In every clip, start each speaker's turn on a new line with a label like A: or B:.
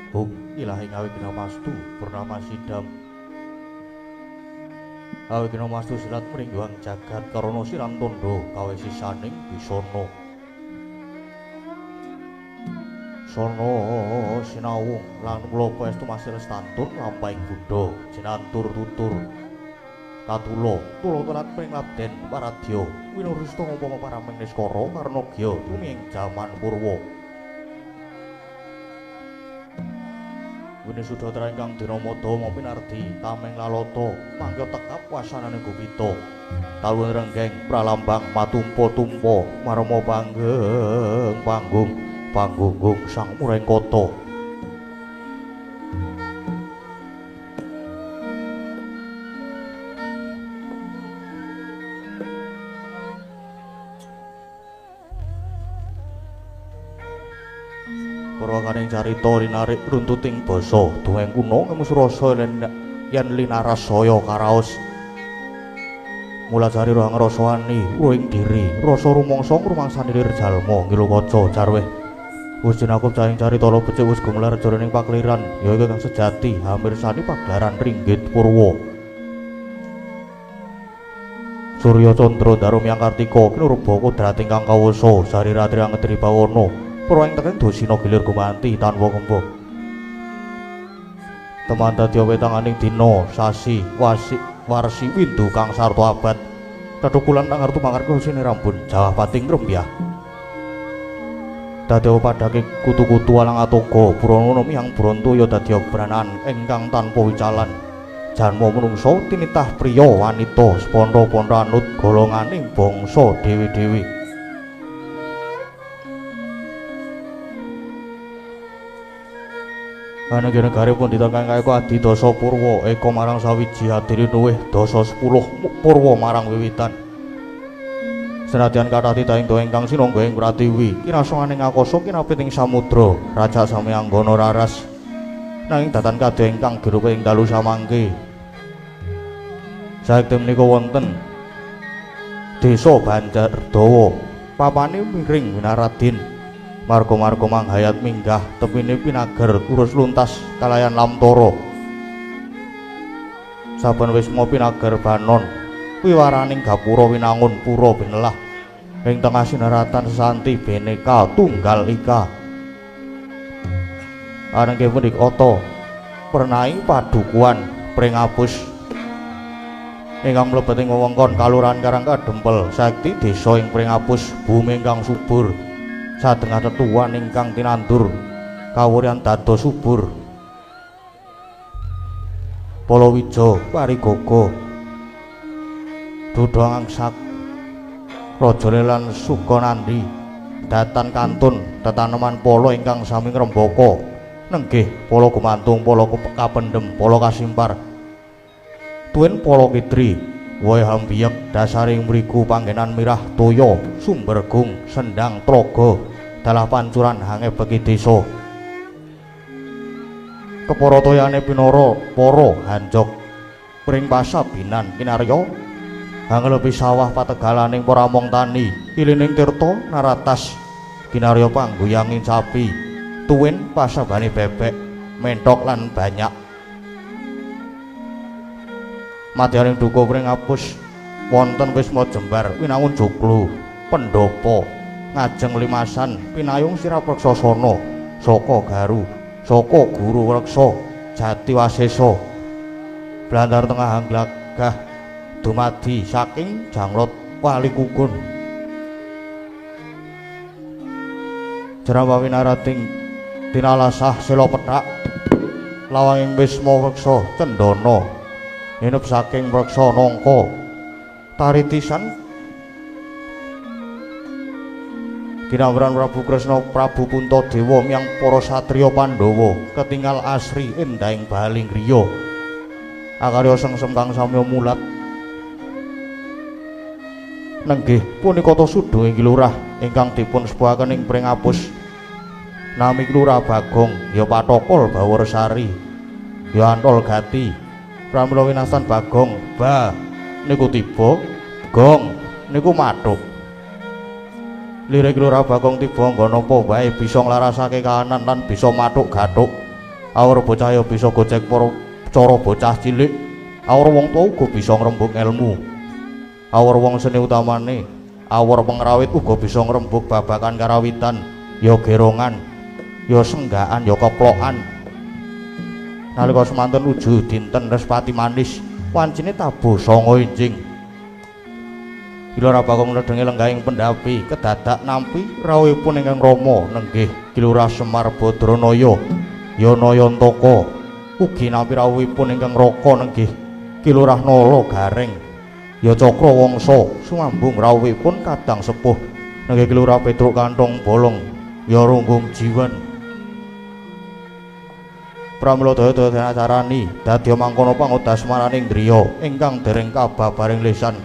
A: Hung ilahi ngawi kina mastu purnama sidam ngawi kina mastu silat meringguang jagat karono siran tondo kawe sisaning bisono sono sinawung lan kula paestu masih lestantun lampahing Buddha jinantur tutur katulo tulo telat pring labden paradya winurista umpama paraming niskara karna gya tuming jaman purwa. Wini Sudatra ingkang dinamada Mopinardi tameng lalata mangga tekap wasanane Gupita talun renggeng pralambang matumpa-tumpa marma panggeng panggung sang Murengkata. Purwakaning carita rinarik runtuting basa duweng kuna ngemus rasa yen linarasaya karaos mula jari roh ngrasani ing diri rasa rumangsa ngrumangsani lir jalma ngiluwaca jarweh wis jinakup cahing carita lo becik wis gumelar jroning pakliran ya iku kang sejati hampir sani paglaran ringgit purwa. Surya Candra Darum Yang Kartika kinurba kodrating kang kawasa sari ratri angetri bawana purwaing teken dosina gilir gumanti tanpa kembang. Teman dadi wetanganing dina sasi warsi windu kang sarta abad. Tetukulan kang arep mangarep sine rambun Jawah pating rembyah. Dadi padhake kutu-kutu alang atoga Purana miyang Brantaya dadi branan ingkang tanpa wicalan. Janma manungsa tinitah priya wanita spontha-pontho anut golonganing bangsa dewi-dewi. Ananging negaripun ditangkang kaeku adi dasa purwa eka marang sawiji adiri luwih dasa 10 purwa marang wiwitan. Senadyan kathah titahing doa ingkang sinangga ing Pratiwi kinasanganing akasa kinapiting samudra Raja Samyanggana raras nanging datan kadya ingkang girupe ing dalu samangke. Saekti menika wonten Desa Banjardawa papane miring Winaradin marga-marga manghayat minggah tepine pinager urus luntas kalayan lamtara. Saben wisma pinager banon wiwaraning gapura winangun pura binelah ing tengah sinaratan sesanti beneka tunggal ika. Ananging punika pernaing padukuan pringapus ingkang mlebeting wewengkon Kalurahan Karangkadempel sakti desa ing Pringapus bumi ingkang subur satengah tetuan ingkang tinandur kawuryan dados subur. Palawija Parigaga Dudha Angsak Rajane lan Sukanandi datan kantun tetaneman pala ingkang sami ngrembaka nenggih pala gumantung pala kapendhem pala kasimpar tuwin pala kidri wae hambiyek dasaring mriku panggenan mirah toya sumbergung sendang tlaga dalah pancuran hangebeki desa. Kepara toyane pinara para hanjok pring pasabinan kinarya hanglepi sawah pategalaning para among tani ilining tirta naratas kinarya pangguyanging sapi tuwin pasabane bebek menthok lan banyak. Madyaning duka Pringapus wonten wisma jembar winangun joglo pendhapa ngajeng limasan pinayung sirapreksasana saka garu saka guru reksa jati wasesa blandar tengah hanglagah dumadi saking janglot Walikukun Jerawa winarating tinalasah sela pethak lawanging wisma reksa cendana inep saking reksa nangka taritisan kinambaran Prabu Kresna Prabu Puntadewa miyang para satriya Pandhawa ketingal asri endahing baling griya akarya sengsem kang samya mulat nenggih punika Tasudha inggih lurah ingkang dipun sepuhaken ing Pringapus nami Lurah Bagong ya Patokol Bawarsari ya Antol Gati pramila winasan Bagong ba niku tiba gong niku mathuk lirik Lurah Bagong tiba nggo napa wae bisa nglarasake kahanan lan bisa mathuk gathuk Awur bocah ya bisa gocek para cara bocah cilik. Awur wong tuwa uga bisa ngrembug ilmu. Awur wong seni utamane, awur pengrawit uga bisa ngrembug babakan karawitan, ya gerongan, ya senggaan, ya keplokan. Nalika semanten uju dinten Respati manis, wancine tabuh sanga enjing. Kilurah Bagong nedhengi lenggahing pendapi kedadak nampi rawuhipun ingkang Rama nenggih Kilurah Semar Badranaya, ya Nayantaka. Ugi nampi rawuhipun ingkang Raka nenggih Kilurah Nala Gareng, ya Cakrawangsa. Sumambung rawuhipun kadang sepuh nenggih Kilurah Petruk Kantong Bolong, ya Runggung Jiwan. Pramila daya-daya acarani dadi mangkono pangudas maraning driya ingkang dereng kababaring lisan.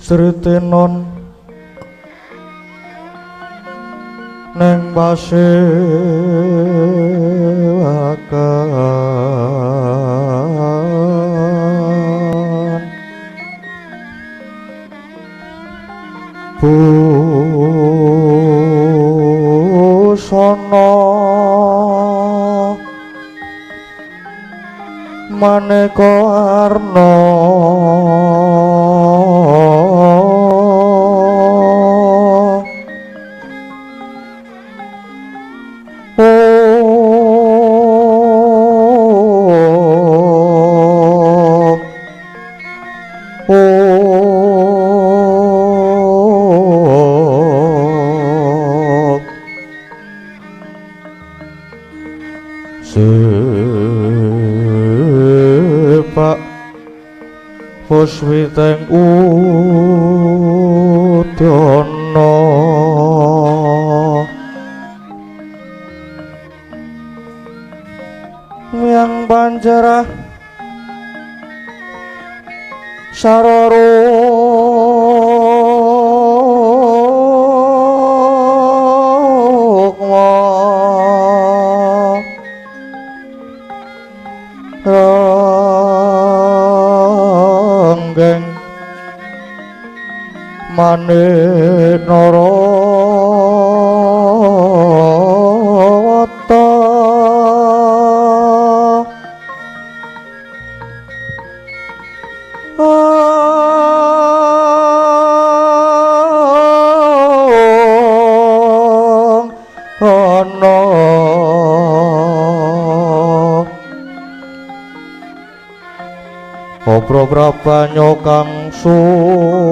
A: Sritenon neng pasewakan busana maneka arna Pak Puswiteng Udana yang pancerah sarara ranggeng Manenarata ana Obro Prabanyo kang sumirat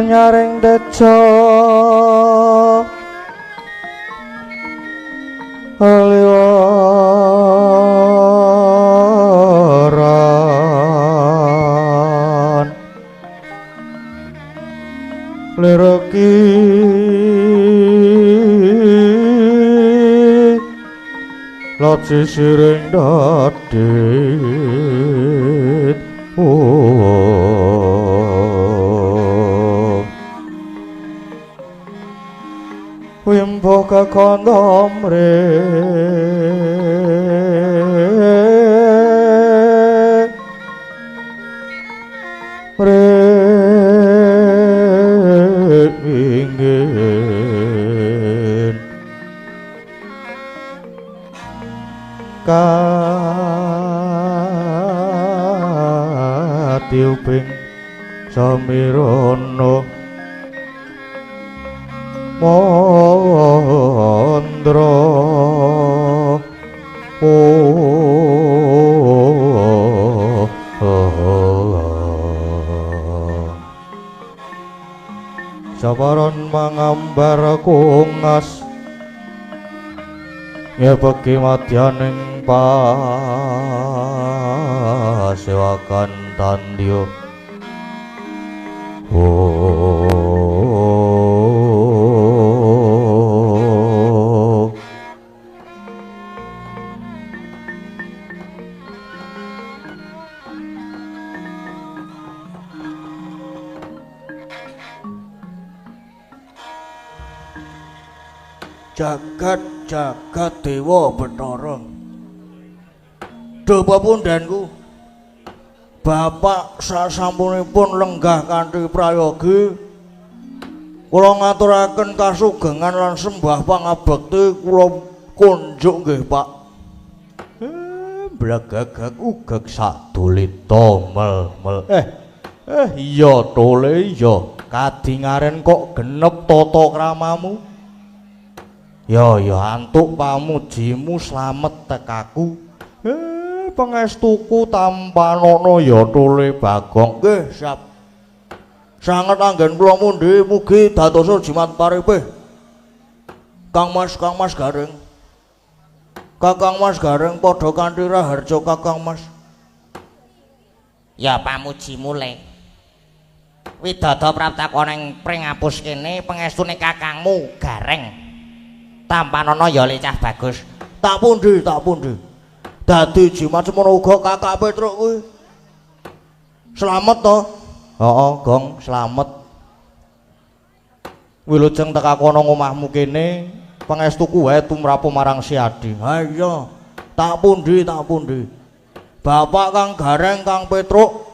A: nyaring deca liwaran lereki lat sisiring dadit wimbo kakandamre ingin katiuping samirana mandra sabaran mangambar kungas ngepeki madyaning pasewakan tandya jagat dewa Bathara Dewa pundhenku Bapak sasampunipun lenggah kanthi prayogi kula ngaturaken kasugengan lan sembah pangabekti kula kunjuk nggih Pak blagagag ugeg sadulita mel iya tole iya kadingaren kok genep tata kramamu ya antuk pamujimu slamet tekaku pangestuku tampanana ya tole Bagong nggih siap sanget anggen kula mundi mugi dadosa jimat paripih Kang Mas Gareng Kakang Mas Gareng padha kanthi raharja Kakang Mas
B: ya pamujimu le widada prapta koning pring apus kene pengestune kakangmu Gareng Tampanana ya lecah bagus.
A: Tak pundi. Dadi jimat semono uga Kakak Petruk kuwi. Slamet to? Heeh, Gong, slamet. Wilujeng teka kono ngomahmu kene, pangestuku wae tumrapu marang Si Adi. Ha iya. Tak pundi. Bapak Kang Gareng, Kang Petruk.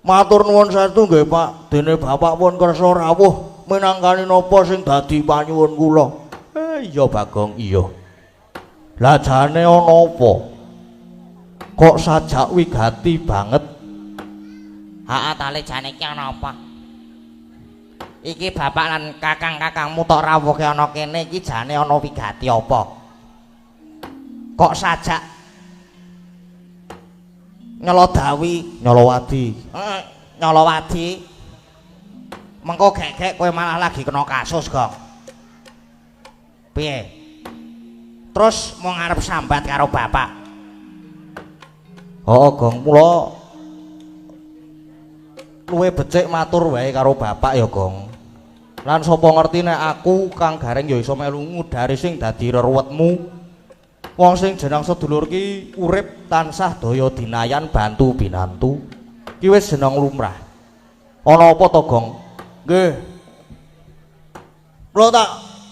A: Matur nuwun saestu nggih, Pak. Dene Bapak pun kersa rawuh minangkani napa sing dadi panyuwun kula. Iya, Bagong, iya. Lah jane ana apa? Kok sajak wigati banget?
B: Haa tale jane iki ana apa? Iki bapak lan kakang-kakangmu tok rawuhe ana kene iki jane ana wigati apa? Kok sajak nyolowadi? Heeh, nyolowadi. Mengko gek-gek kowe malah lagi kena kasus, Gong. Piye? Terus mau ngarep sambat karo bapak.
A: Oh, Gong, mula luwe becik matur wae karo bapak ya, Gong. Lan sapa ngerti nek aku Kang Gareng ya iso melu ngudari sing dadi reruwetmu. Wong sing jeneng sedulur ki urip tansah daya dinayan bantu binantu. Ki wis jeneng lumrah. Ana apa to, Gong? Nggih. Kula tak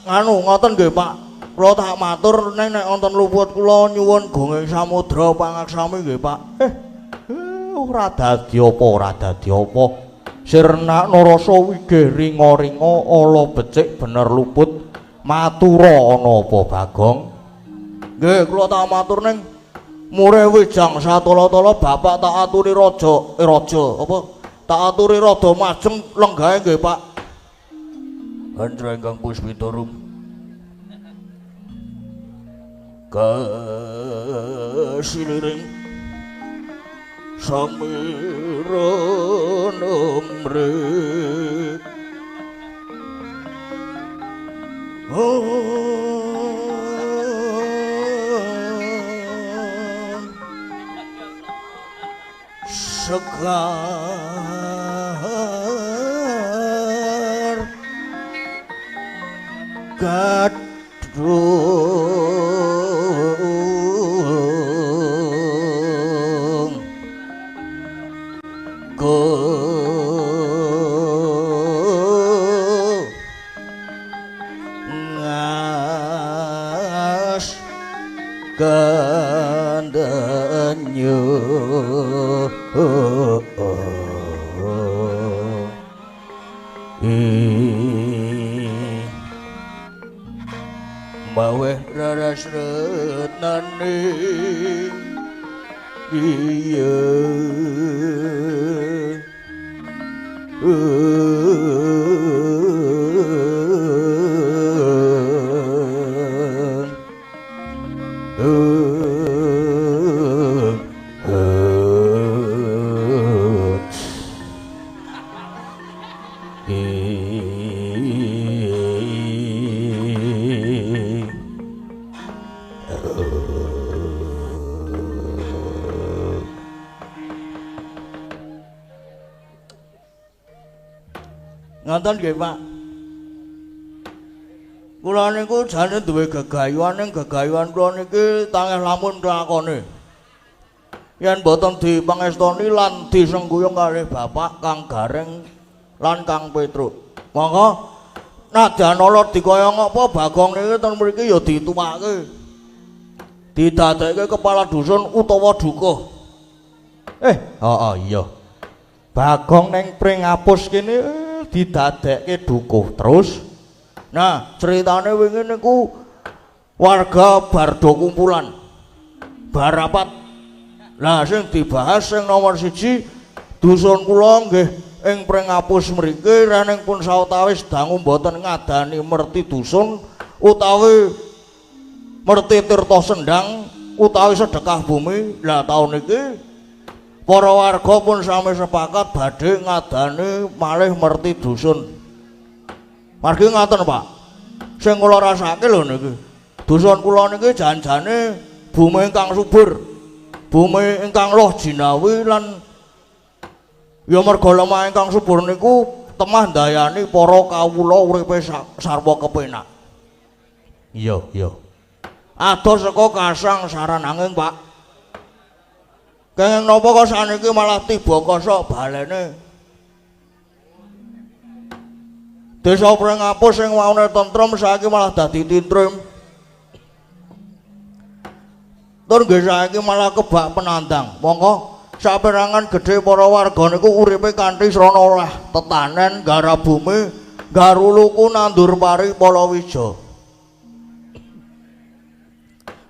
A: ngoten nggih, Pak. Kula tak matur nek wonten luput kula nyuwun gonging samudra pangaksami nggih, Pak. Ora dadi apa. Sirna narasa wigih ringa-ringa ala becik bener luput. Matura ana apa, Bagong? Nggih, kula tak matur ning murih wijang satala-tala bapak tak aturi raja apa? Tak aturi rada majeng lenggahe nggih, Pak. Andra ingkang Puspitarum. Kasiliring samira nomrek sekar gadrung ngas kandanyo maweh raras retnane iya Ngoten nggih, Pak. Kula niku jane duwe gegayuhan ning gegayuhan kula niki tangih lamun kelakone. Yen boten dipangestoni lan disengguyung kalih Bapak Kang Gareng lan Kang Petruk. Monggo nadyan ala dikaya ngapa Bagong niki ten mriki ya dituwake. Didadekke kepala dusun utawa dukuh. Iya. Bagong ning Pringapus kene didadekke dukuh terus. Nah, ceritane wingi niku warga bardo kumpulan barapat. Lah sing dibahas sing nomor 1 dusun kula nggih ing Pringapus mriki rening pun sawetawis dangu mboten ngadani merti dusun utawi merti tirta sendang utawi sedekah bumi. Lah taun niki para warga pun sami sepakat badhe ngadani malih merti dusun. Margi ngaten, Pak. Sing kula rasake lho niki. Dusun kula niki janjane bumi ingkang subur. Bumi ingkang loh jinawi lan ya merga lemah ingkang subur niku temah ndayani para kawula uripe sarwa kepenak. Iya, iya. Adoh saka kasangsaran angin, Pak. Kenging napa kok saniki malah tiba kosok balene? Desa Pringapus sing waune tentrem saiki malah dadi tintrim. Tur nggih saiki malah kebak penandang. Monggo saperangan gedhe para warga niku uripe kanthi srana olah tetanen, garap bumi, garuluku nandur pari palawija.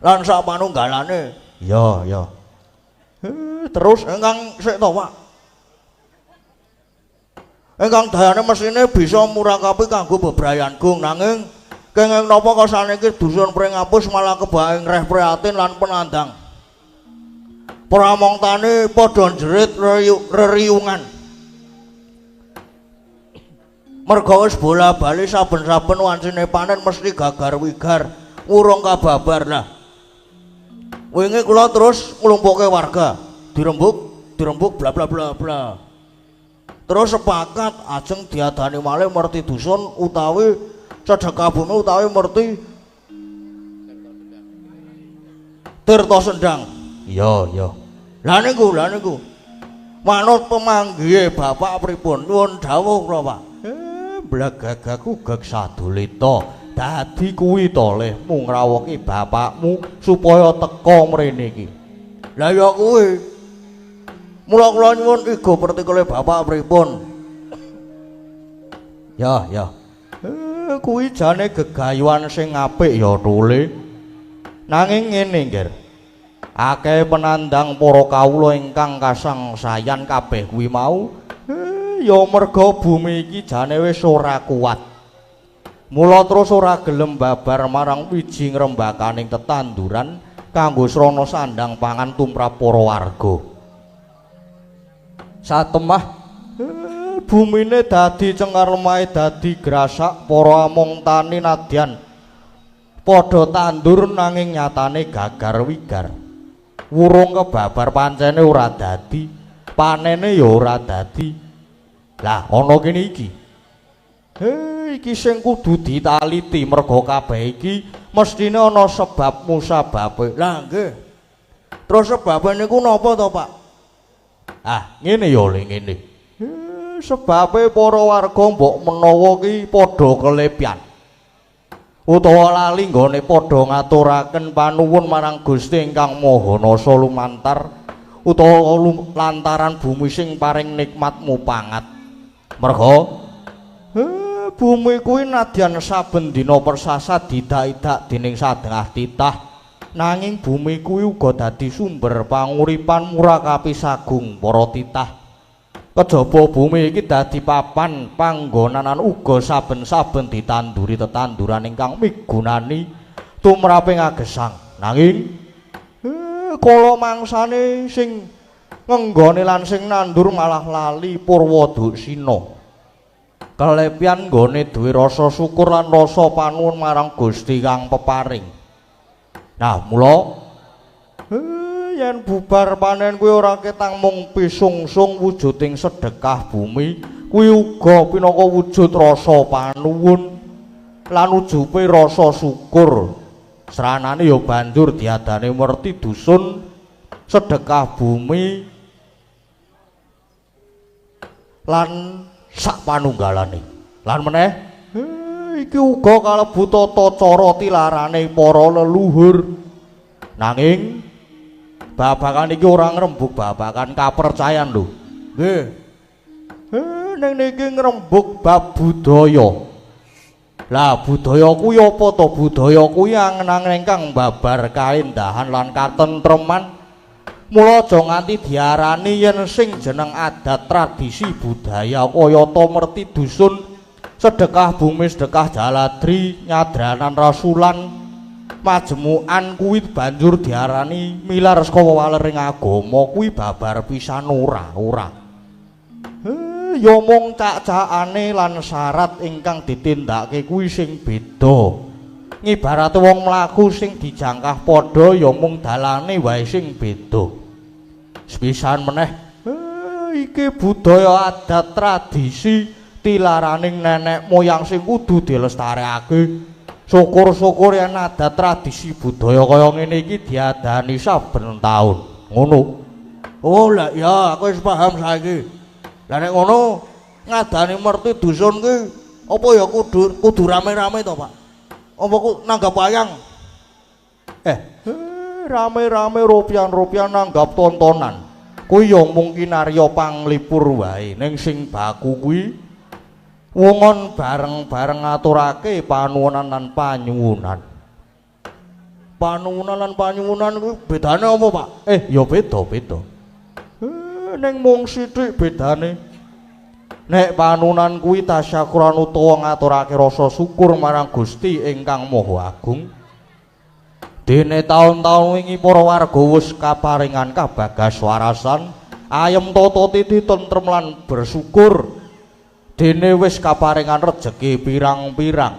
A: Lan sak panunggalane. Ya, ya. Terus ingkang sik to, Pak. Ingkang dayane mesine bisa murakapi kanggo bebrayangung nanging kenging napa kok saniki dusun Pringapus malah kebak ngreh prihatin lan penandang. Pramongtane padha jerit reriungan. Merga wis bola-bali saben-saben wancine panen mesti gagar-wigar, urung kababar lah. Wingi kula terus nglumpukke warga, dirembuk bla bla bla bla. Terus sepakat ajeng diadani malih merti dusun utawi sedekah bumi utawi merti tirta sendang. Iya, iya. Lah niku. Manut pemanggihe Bapak pripun? Nuwun dawuh kula, Pak. Blagagaku gek sadulita. Dadi kuwi to Le mung ngrawuhi bapakmu supaya teka mrene iki. Lah ya kuwi. Mula kula nyuwun iga pertikule bapak pripun. Ya, ya. Kuwi jane gegayuhan sing apik ya Tole. Nanging ngene, Nger. Akeh penandang para kawula ingkang kasangsayan kabeh kuwi mau ya merga bumi iki jane wis ora kuat. Mula terus ora gelem babar marang wiji ngrembakaning tetanduran kanggo srana sandang pangan tumrap para warga. Satemah bumine dadi cengar lemahe dadi grasak para among tani nadyan padha tandur nanging nyatane gagar wigar. Wurung kebabar pancene ora dadi, panene ya ora dadi. Lah ana kene iki. Iki sing kudu ditaliti merga kabeh iki mestine ana sebab musababe. Lah nggih. Terus sebabe niku napa to, Pak? Ah, ngene ya le ngene. Sebabe para warga mbok menawa ki padha kelepyan. Utawa lali nggone padha ngaturaken panuwun marang Gusti ingkang Maha Nasa lumantar utawa lantaran bumi sing paring nikmat mupangat. Merga bumi kuwi nadyan saben dina persasat didak-idak dening sadengah titah nanging bumi kuwi uga dadi sumber panguripan murakapi sagung para titah. Kejaba bumi iki dadi papan panggonanan uga saben-saben ditanduri tetanduran ingkang migunani tumraping agesang. Nanging kala mangsane sing ngenggone lan sing nandur malah lali Purwaduksina. Kelepyan nggone duwe rasa syukur lan rasa panuwun marang Gusti kang peparing. Nah, mula yen bubar panen kuwi ora ketang mung pisungsung wujuding sedekah bumi, kuwi uga pinaka wujud rasa panuwun lan ujupe rasa syukur. Sranane ya banjur diadani merti dusun sedekah bumi lan sak panunggalane. Lan meneh iki uga kalebu tata cara tilarane para leluhur. Nanging babakan iki ora ngrembug babakan kapercayan lho. Nggih. Ning niki ngrembug bab budaya. Lah budaya kuwi apa to? Budaya kuwi angen-angen ingkang babar kaendahan lan katentreman. Mula aja nganti diarani yen sing jeneng adat tradisi budaya kayata merti dusun sedekah bumi sedekah jaladri nyadranan rasulan majmukan kuwi banjur diarani milar saka walering agama kuwi babar pisan ora. Ya mung cak-cakane lan syarat ingkang ditindakake kuwi sing beda. Ngibarate wong mlaku sing dijangkah padha ya mung dalane wae sing beda. Sepisan meneh iki budaya adat tradisi tilaraning nenek moyang sing kudu dilestarekake Syukur-syukur yen adat tradisi budaya kaya ngene iki diadani saben taun. Ngono. Oh lah ya aku wis paham saiki. Lah nek ngono ngadani merti dusun ki apa ya kudu rame-rame to, Pak? Apa ku nanggap wayang? Rame-rame ropian-ropian nanggap tontonan. Kuwi ya mungkin arya panglipur wae. Ning sing baku kuwi wongon bareng-bareng ngaturake panuwunan lan panyuwunan. Panuwunan lan panyuwunan kuwi bedane apa, Pak? Ya beda-beda. Ning mung sithik bedane. Nek panuwunan kuwi tasyakuran utawa ngaturake rasa syukur marang Gusti ingkang Maha Agung. Dene taun-taun wingi para warga wis kaparingan kabagas warasan, ayem tata titi tentrem lan bersyukur. Dene wis kaparingan rejeki pirang-pirang.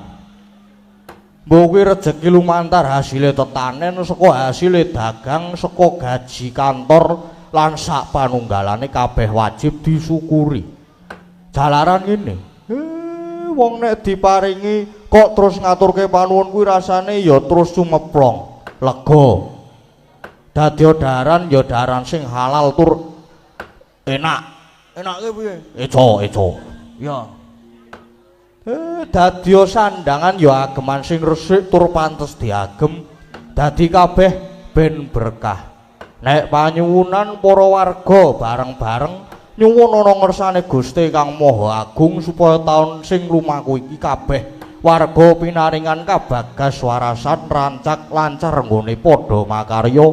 A: Mbok kuwi rejeki lumantar hasile tetanen, saka hasile dagang, saka gaji kantor lan sak panunggalane kabeh wajib disyukuri. Jalaran ngene. Wong nek diparingi kok terus ngaturke panuwun kuwi rasane ya terus sumeplong. Lega. Dadi daran ya daran sing halal tur enak. Enake piye? Eco. Ya. Dadi sandangan ya ageman sing resik tur pantes diagem. Dadi kabeh ben berkah. Nek panyuwunan para warga bareng-bareng nyuwun ana ngersane Gusti Kang Maha Agung supaya taun sing lumaku iki kabeh warga pinaringan kabagas warasan rancak lancar nggone padha makarya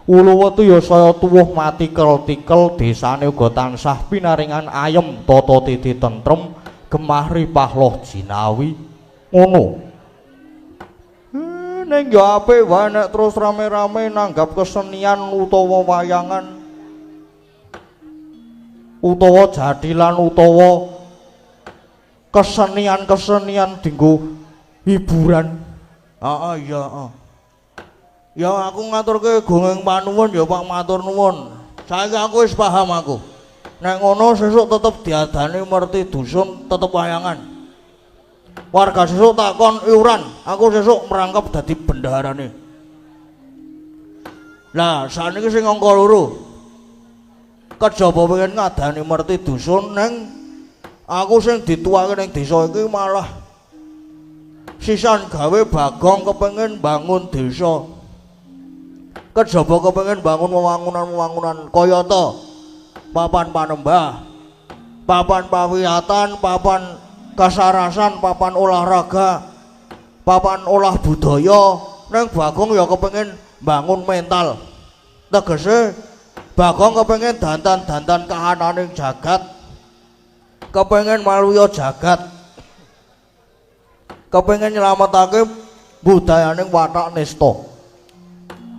A: uluwetu ya saya tuwuh matikel-tikel desane uga tansah pinaringan ayem tata titi tentrem gemah ripah loh jinawi ngono. Ning ya apik wae nek terus rame-rame nanggap kesenian utawa wayangan utawa jadilan utawa kesenian-kesenian dinggo hiburan. Iya. Ya aku ngaturke gongeng panuwun ya Pak matur nuwun. Saiki aku wis paham aku. Nek ngono sesuk tetep diadani merti dusun tetep wayangan. Warga sesuk takon iuran, aku sesuk merangkap dadi bendaharane. Lah saniki sing angka 2. Kejaba pengen ngadani merti dusun neng aku sing dituake ning desa iki malah sisan gawe Bagong kepengin bangun desa. Kejaba kepengin bangun wewangunan-wewangunan kaya ta papan panembah, papan pawiyatan, papan kasarasan, papan olahraga, papan olah budaya. Neng Bagong ya kepengin bangun mental. Tegese Bagong kepengin dandan-dandan kahananing jagat. Kepengin maluya jagat. Kepengin nyelametake budayaning watak nista.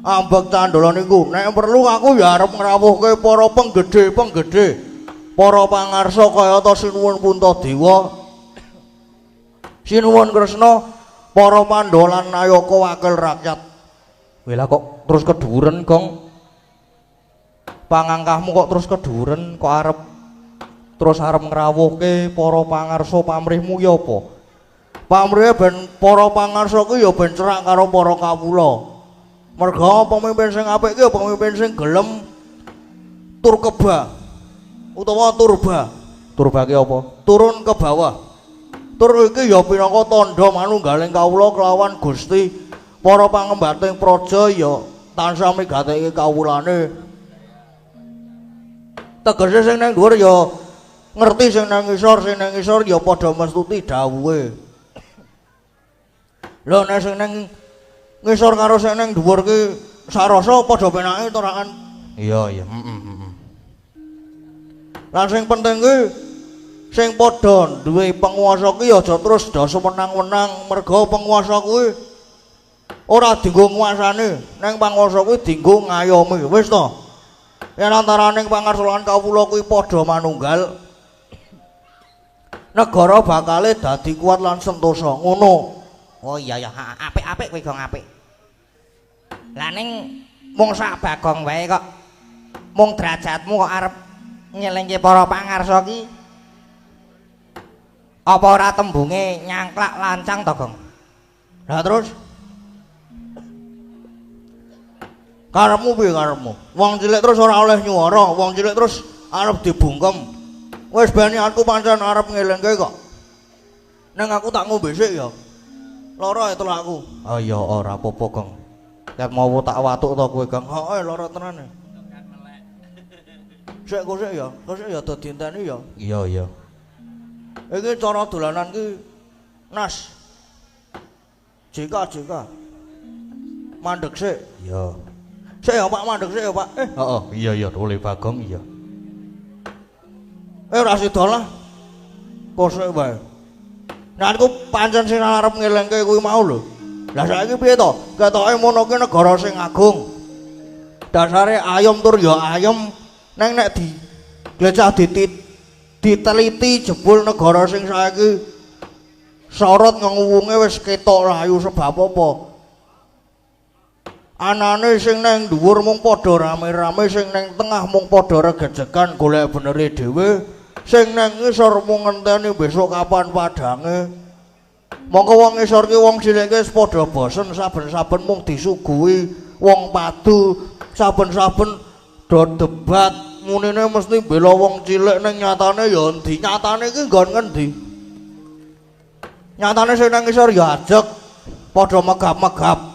A: Ambek candolan niku nek perlu aku ya arep ngrawuhke para penggede-penggede, para pangarsa kaya ta Sinuwun Puntadewa, Sinuwun Kresna, para Pandhawa lan Nayaka wakil rakyat. Wela kok terus keduren, Gong? Pangangkahmu kok terus keduren, kok arep ngrawuhke para pangarsa pamrihmu ya apa? Pamrihe ben para pangarsa ku ya ben cerak karo para kawula. Merga pemimpin sing apik ki pemimpin sing gelem tur keba utawa turba. Turba ki apa? Turun ke bawah. Tur iki ya pinangka tandha manunggaling kawula kelawan Gusti. Para pangembating praja ya tansah migateki kawulane. Tegese sing nang dhuwur ya ngerti sing nang ngisor ya padha mestuti dawuhe. Lho nek sing nang ngisor karo sing nang dhuwur ki sarasa padha penake to rakan. Iya. Lan sing penting ki sing padha duwe penguasa ki aja terus do semenang-menang, merga penguasa kuwi ora dienggo nguasane, neng panguwasa kuwi dienggo ngayomi. Wis to. Yen antaraning pangarsa lan kawula kuwi padha manunggal, negara bakale dadi kuat lan sentosa. Ngono. Oh iya ya, apik-apik kowe Gong apik. Lah ning mung sak Bagong wae kok mung derajatmu kok arep nyelingke para pangarsa ki. Apa ora tembunge nyangklak lancang to, Gong? Lah terus karepmu piye karepmu? Wong cilik terus ora oleh nyuwara, wong cilik terus arep dibungkem. Wis bani aku pancen arep ngelingke kok. Nang aku tak ngombe sik ya. Lara itu aku. Oh ya ora apa-apa, Gong. Ket mau tak watuk to kowe, Gong. Heeh, lara tenan. Sik kok sik ya. Kok sik ya do dienteni ya. Iya, iya. Iki cara dolanan ki nas. Jika mandek sik. Iya. Sik ya Pak, mandek sik ya Pak. Heeh, iya boleh Bagong iya. Ora sida lah. Kosek wae. Nah aku pancen sing arep ngelingke kuwi mau lho. Lah saiki piye to? Ketoke mono ki negara sing agung. Dasare ayam tur ya ayam. Neng nek di glecah diteliti jebul negara sing saiki sorot ngewunge wis ketok layu sebab apa? Anane sing neng dhuwur mung padha rame-rame, sing neng tengah mung padha regejekan golek benere dhewe, sing neng ngisor mung ngenteni besok kapan padange. Mongko wong ngisor ki wong cilik wis padha bosen saben-saben mung disuguhi wong padu, saben-saben do debat munine mesti bela wong cilik ning nyatane ya endi? Nyatane iki nggon ngendi? Nyatane sing nang ngisor ya ajeg padha megap-megap.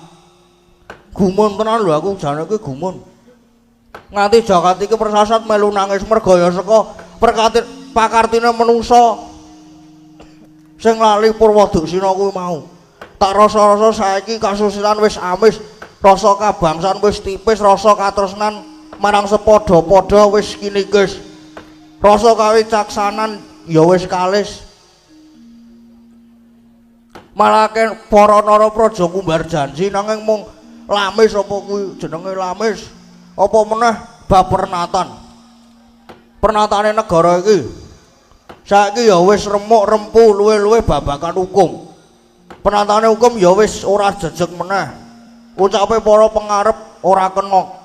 A: Gumun tenan lho aku jane iki gumun. Nganti jagat iki persasat melu nangis merga ya saka pakartine menungsa sing lali Purwoduksina kuwi mau. Tak rasa-rasa saiki kasusitan wis amis, rasa kabangsan wis tipis, rasa katresnan marang sepadha-padha wis kinikis. Rasa kawicaksanan ya wis kalis. Malake para narapraja kumbar janji nanging mung lamis apa kuwi jenenge lamis. Apa meneh bab pernatan. Pernatane negara iki saiki ya wis remuk rempu luwe-luwe babagan hukum. Pernatane hukum ya wis ora jejeg meneh. Ucape para pengarep ora kena.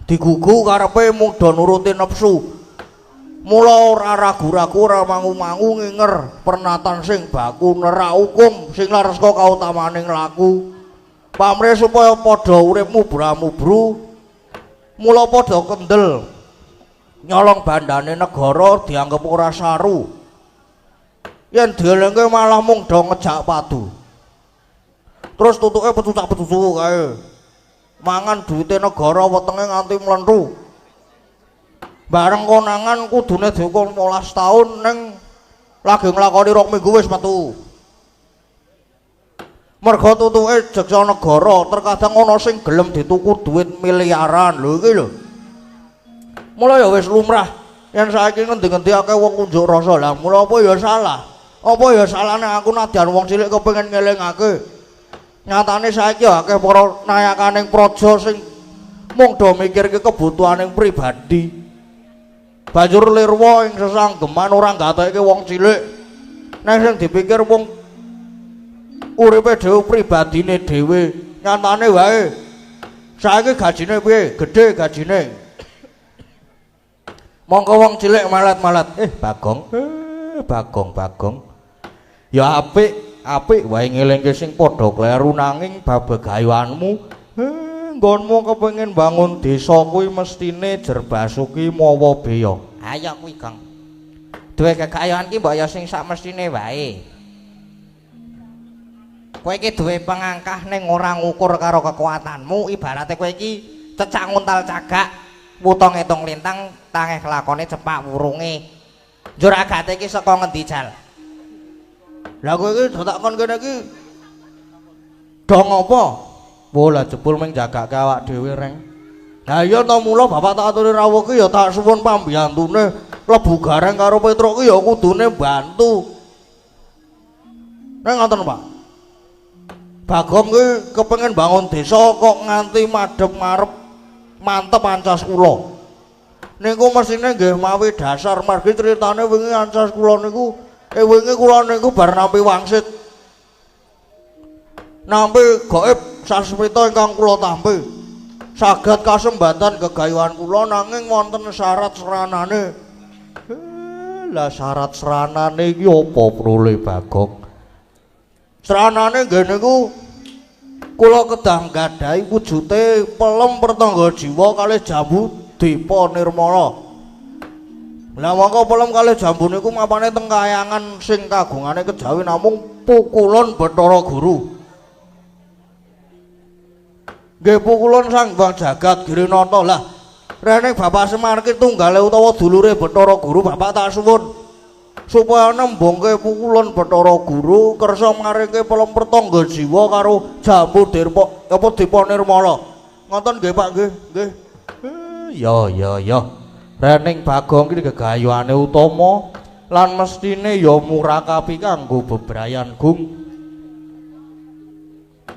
A: Digugu karepe mung do nuruti nepsu. Mula ora ragu-ragu ora mangu-mangu nginger pernatan sing baku nerak hukum sing laras kok kautamaning laku. Pamrih supaya padha uripmu bramubru. Mula padha kendel. Nyolong bandane negara dianggep ora saru. Yen dielingke malah mung do ngejak padu. Terus tutuke petucak-petucu kae. Mangan duwite negara wetenge nganti mlentu. Bareng konangan kudune dihukum 15 tahun ning lagi nglakoni rong minggu wis metu. Merga tutuke jeksa negara, terkadang ana sing gelem dituku duit miliaran lho iki lho. Mula ya wis lumrah yen saiki ngendi-endi akeh wong unjuk rasa. Lah mula apa ya salah? Apa ya salahne aku nadyan wong cilik kepengin ngelingake. Nyatane saiki akeh para nayakaning praja sing mung do mikirke kebutuhaning pribadi. Banjur lirwa ing sesanggeman ora nggateke wong cilik. Nek sing dipikir wong uripe dhewe pribadine dhewe. Nyatane wae saiki gajine piye? Gedhe gajine. Mongko wong cilik malat-malat. Bagong. Ya apik wae ngelingke sing padha kleru nanging babegayuanmu nggonmu kepengin bangun desa kuwi mestine jer basuki mawa beya.
B: Ayo kuwi, Gong. Duwe kekayan ki mbok ya sing sak mestine wae. Kowe iki duwe pengangkah ning ora ngukur karo kekuatanmu, ibarate kowe iki cecak nguntal cagak, wuta ngitung lintang, tangeh lakone cepak wurunge. Njur agate iki saka ngendi jal?
A: Lah kowe iki do takon kene iki dong apa? Bola jebul ming jagake awak dhewe reng. Lah iya to mula bapak tak aturi rawuh ki ya tak suwun pambiyantune lebu gareng karo Petruk ki ya kudune bantu. Neng ngoten Pak. Bagom ki kepengin bangun desa kok nganti madhep ngarep mantep ancas kula. Niku mesine nggih mawi dasar margi critane wingi ancas kula niku wingi kula niku bar nampi wangsit. Nampi gaib sasmita ingkang kula tampi. Saged kasembatan gegayuhan kula nanging wonten syarat seranane. Lah syarat seranane iki apa prole Bagong? Seranane nggih niku Kula kedah nggadhahi wujute pelem pertangga jiwa kalih jambu Dipa Nirmala. Lah mongko pelem kalih jambu niku mapane teng kayangan sing kagungane kejawi namung pukulon Bathara Guru. Nggih pukulon Sang Hyang Jagat Girinata. Lah rene Bapak Semar ki tunggale utawa dulure Bathara Guru Bapak tak suwun supaya nembungke pukulon Bathara Guru kersa maringke pelem pertangga jiwa karo jambu Dipa Nirmala. Ngoten nggih Pak nggih. Nggih. Ya. Rening Bagong iki gegayuhane utama lan mestine ya murakapi kanggo bebrayan Gung.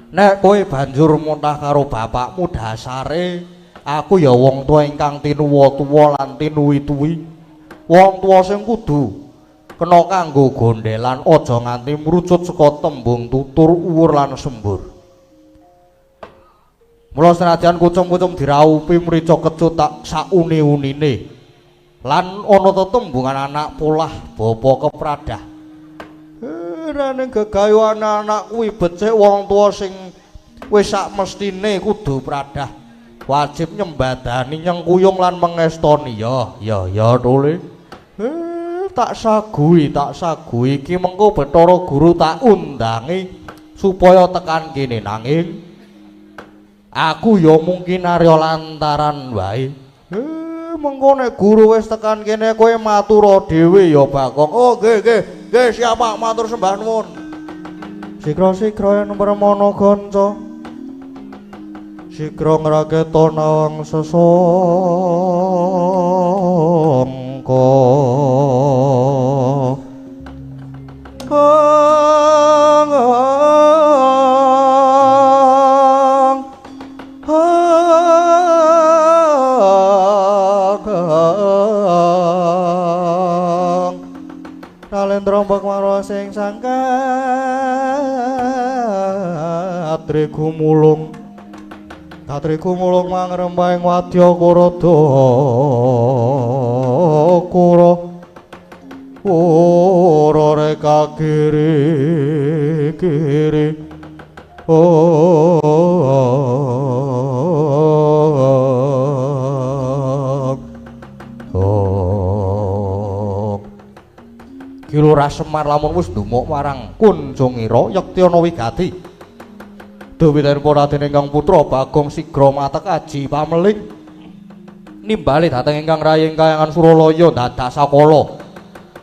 A: Nek kowe banjur muntah karo bapakmu dasare aku ya wong tuwa ingkang tinuwa-tuwa lan tinuwi-tuwi. Wong tuwa sing kudu kena kanggo gondhelan aja nganti mrucut saka tembung tutur uwur lan sembur. Mula senajan kucum-kucum diraupi mrica kecut tak sauni-unine lan ana tetembungan anak polah bapa kepradah. Rene gegayuhan anak kuwi becik wong tuwa sing wis sak mestine kudu pradah wajib nyembadani nyengkuyung lan mengestoni ya tole. Tak sagui iki mengko Bathara Guru tak undangi supaya tekan kene nanging aku ya mungkin arya lantaran wae. Mengko nek guru wis tekan kene kowe matura dhewe ya Bagong. Oh nggih siap Pak matur sembah nuwun. Sikra-sikra yen permana ganca sikra ngraketa nawang sesangka. Trombok maro sing sangkat Katriku mulung mangrembahing wadya kurada ora reka kiri Ki Lurah Semar lamun wis ndumuk marang Kunjungira Yektana wigati Dewitanipun Raden ingkang putra Bagong sigra matek aji pameling nimbali dhateng ingkang raying kayangan Suralaya dadak sakala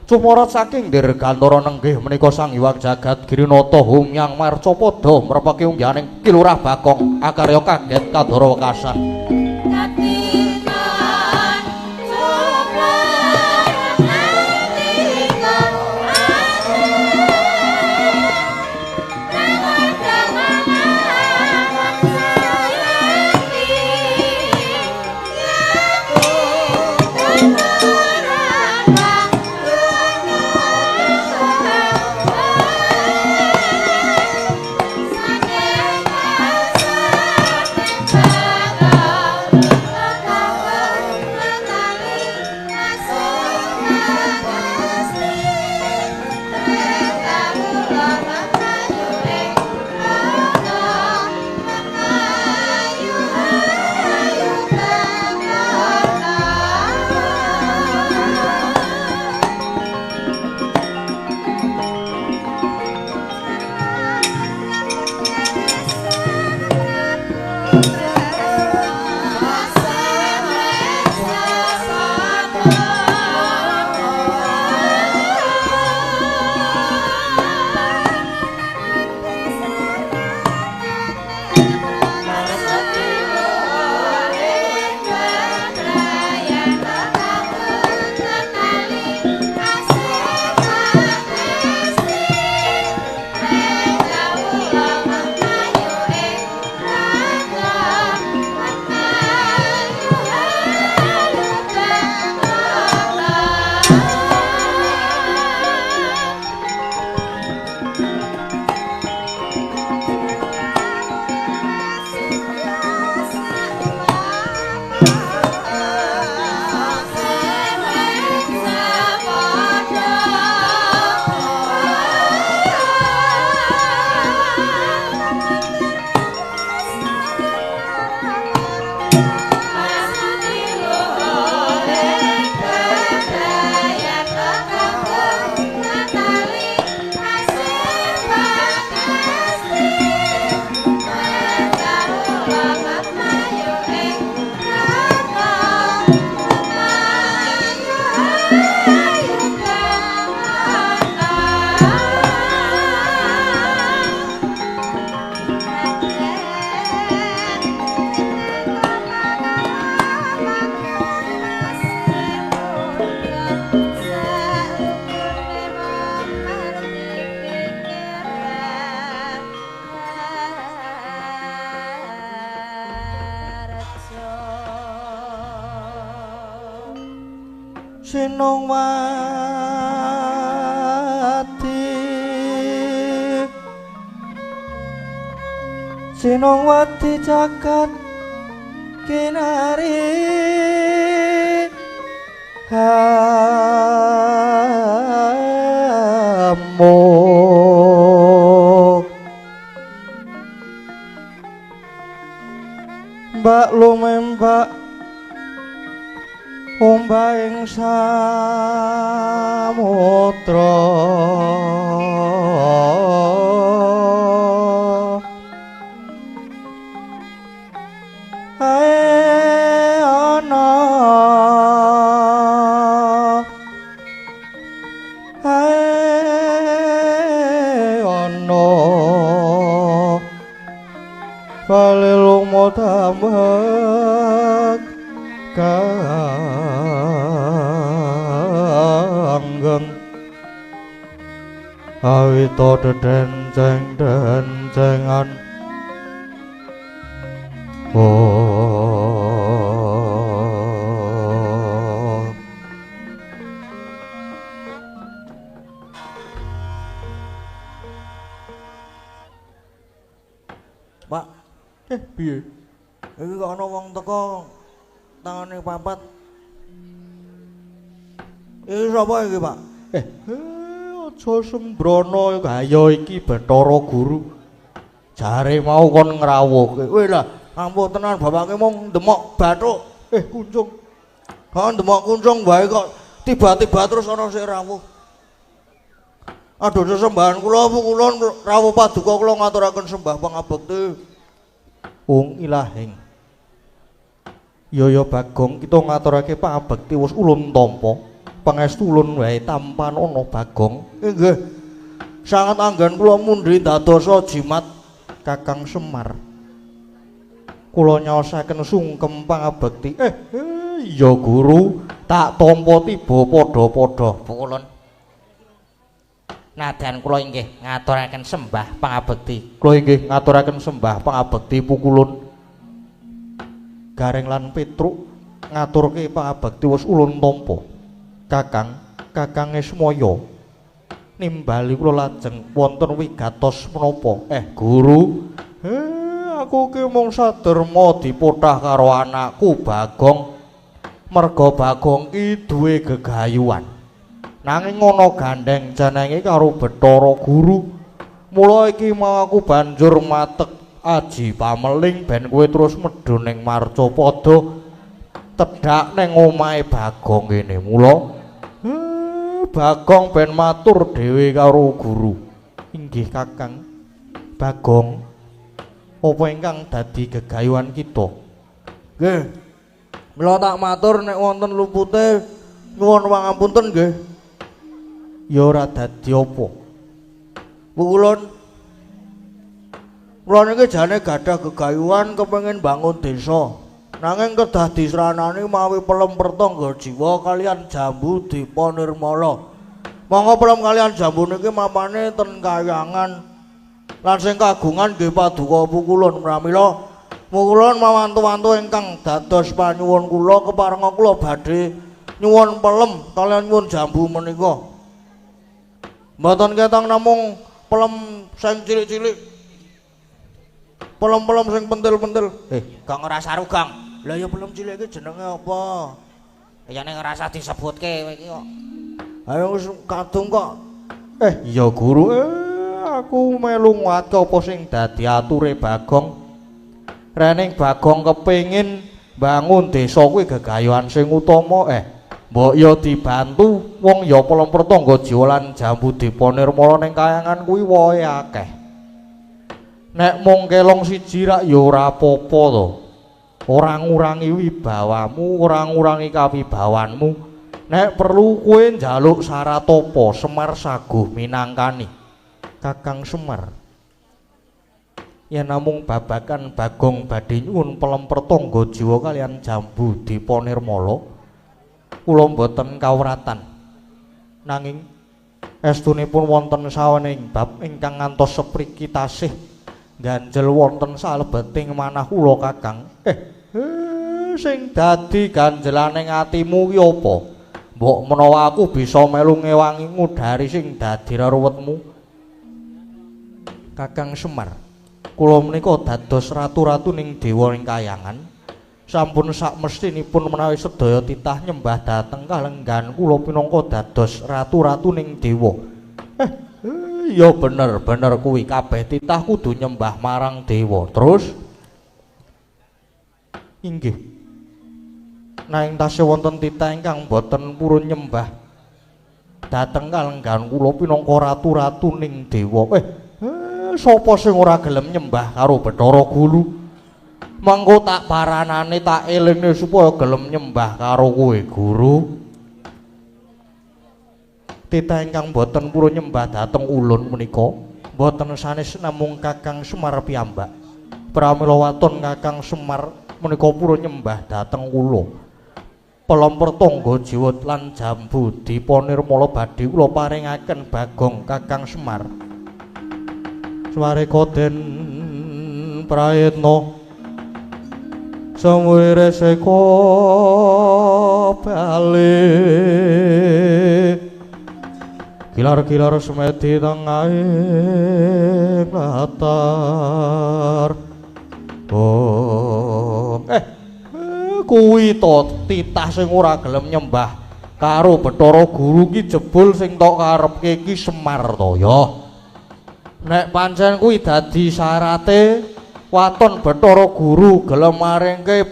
A: cumorat saking dirgantara nenggih menika Sang Hyang Jagat Girinata humyang marca padha mrepeki unggahaning Ki Lurah Bagong akarya kaget kadara wekasan. Sinongwati jagat kinari hamu mbak lumembak ombaing samudra tambak kanggeng awita denceng-dencengan
B: Pak,
A: piye?
B: iki kok ana wong teko tangane papat. Iki sapa iki, Pak?
A: Aja sembrono gaya iki Bathara Guru. Jare mau kon ngrawuhke.
B: Weh lah, ampun tenan bapake mung ndemok bathuk.
A: Kuncung.
B: Ha ndemok kuncung wae kok tiba-tiba terus ana sing rawuh. Aduh sesembahan kula rawuh paduka kula ngaturaken sembah pangabekti.
A: Wong Ilahing. Ya Bagong kita ngaturake pangabekti wis ulun tampa. Pangestu ulun wae tampan ana Bagong.
B: Nggih. Sangat anggen kula mundhi dadosa jimat
A: Kakang Semar. Kula nyaosaken sungkem pangabekti. Ya Guru, tak tampa tiba padha-padha.
B: Pukulun. Nadan kula inggih ngaturaken sembah pangabekti.
A: Kula inggih ngaturaken sembah pangabekti Pukulun. Gareng lan Petruk ngaturke pangabekti wis ulun tampa. Kakang Esmaya nimbali kula lajeng wonten wigatos menapa? Guru, aku ki mung saderma dipotah karo anakku Bagong. Merga Bagong ki duwe gegayuhan. Nanging ana gandeng jenenge karo Bathara Guru. Mula iki mau aku banjur matek aji pameling ben kowe terus medhun ning Marcapada tedhak ning omahe Bagong kene. Mula Bagong ben matur dhewe karo Guru. Inggih Kakang. Bagong apa ingkang dadi gegayuhan kita?
B: Nggih. Mila tak matur nek wonten lupute nyuwun pangapunten nggih.
A: Ya ora dadi apa.
B: Pukulun. Kula niki jane gadah gegayuhan kepengin bangun desa. Nanging kedah disranani mawi pelem pertangga jiwa kalian Jambu Dipa Nirmala. Monggo pelem kalian Jambu niki mapane ten Kayangan. Lan sing kagungan nggih paduka Pukulun pramila Pukulun mawantu-wantu ingkang dados panyuwun kula keparenga kula badhe nyuwun pelem kalian nyuwun jambu menika. Mboten ketang namung pelem sing cilik-cilik. Pelem-pelem sing pentil-pentil.
A: Kang ora sarugang.
B: Lah ya pelem cilik iki jenenge apa?
A: Ya ning ngrasa disebutke kowe iki kok.
B: Ayo wis kadung kok.
A: Ya Guru, aku melu nguatke apa sing dadi ature Bagong. Rening Bagong kepengin bangun desa kuwi gegayuhan sing utama. Mbok ya dibantu wong ya pelem pertangga jiwa lan Jambu Dipa Nirmala ning Kayangan kuwi wae akeh. Nek mung kelong siji rak ya ora apa-apa to. Ora ngurangi wibawamu, ora ngurangi kawibawanmu. Nek perlu kowe njaluk Saratapa Semar saguh minangkani. Kakang Semar. Yen namung babakan Bagong badhe nyuwun pelem pertangga jiwa kalian Jambu Dipa Nirmala. Kula mboten kawratan. Nanging estunipun wonten sawening bab ingkang ngantos sepriki tasih ganjel wonten salebeting manah kula Kakang. Sing dadi ganjelaning atimu ki apa? Mbok menawa aku bisa melu ngewangi ngudari sing dadi reruwetmu. Kakang Semar, kula menika dados ratu-ratu ning dewa ing kayangan. Sampun sak mestinipun menawi sedaya titah nyembah dhateng kalenggan kula pinangka dados ratu-ratu ning dewa. Ya bener kuwi kabeh titah kudu nyembah marang dewa. Terus inggih. Nanging tasih wonten titah ingkang boten purun nyembah dhateng kalenggan kula pinangka ratu-ratu ning dewa. Sapa sing ora gelem nyembah karo Bathara Guru? Mengko tak paranane tak elingne supaya gelem nyembah karo kowe, Guru. Titah ingkang boten purun nyembah dhateng ulun menika boten sanes namung Kakang Semar piyambak. Pramila waton Kakang Semar menika purun nyembah dhateng kula. Pelempur tangga jiwat lan jambu dipanirmala badhe kula paringaken Bagong Kakang Semar. Swareka den prayitna samwire seka bali kilar-kilar semedi tengahing latar. Kuwi to titah sing ora gelem nyembah karo Bathara Guru ki jebul sing tok karepke ki Semar to ya. Nek pancen kuwi dadi syarate waton Bathara Guru gelem maringke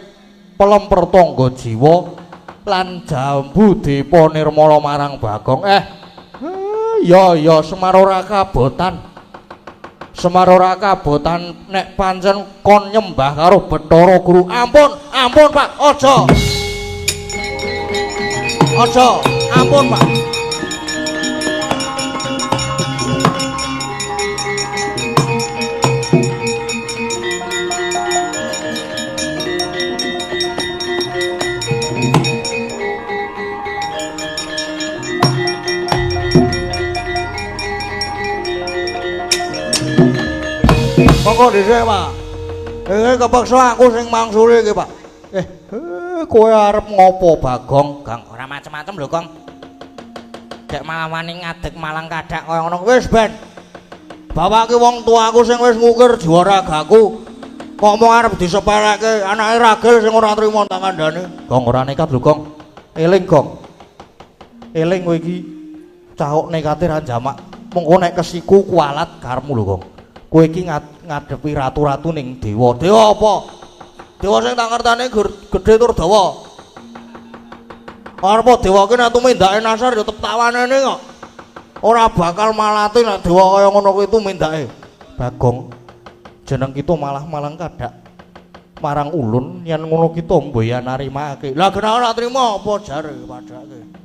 A: pelemper tangga jiwa lan jambu dipanirmala marang Bagong. Ya Semar ora kabotan. Semar ora kabotan nek pancen kon nyembah karo Bathara Guru. Ampun Pak, aja. Ampun Pak. Monggo dhisik, Pak. Kepeksa aku sing mangsuli iki, Pak. Kowe arep ngopo, Bagong?
B: Gong, ora macem-macem lho, Gong. Dek malah wani ngadeg malang kadhak
A: Kaya ngono wis ben. Bapake wong tuaku sing wis ngukir jiwa ragaku. Kok mau arep disepeleke anake ragil sing ora trima tak kandhane. Gong ora nekat lho, Gong. Eling, Gong. Eling kowe iki cahuk nekate ra jamak. Mengko nek kesiku kualat karepmu lho, Gong. Kowe iki ngadepi ratu-ratu ning dewa. Dewa apa? Dewa sing tak ngerteni gedhe tur dawa. Arep dewa ki nek tumindake nasar ya tetep tawanene kok. Ora bakal malati nek dewa kaya ngono kuwi tumindake. Bagong, jeneng kita malah malang kadhak marang ulun yen ngono kita mboyan narimake. Lah genah ora trima apa jare padake.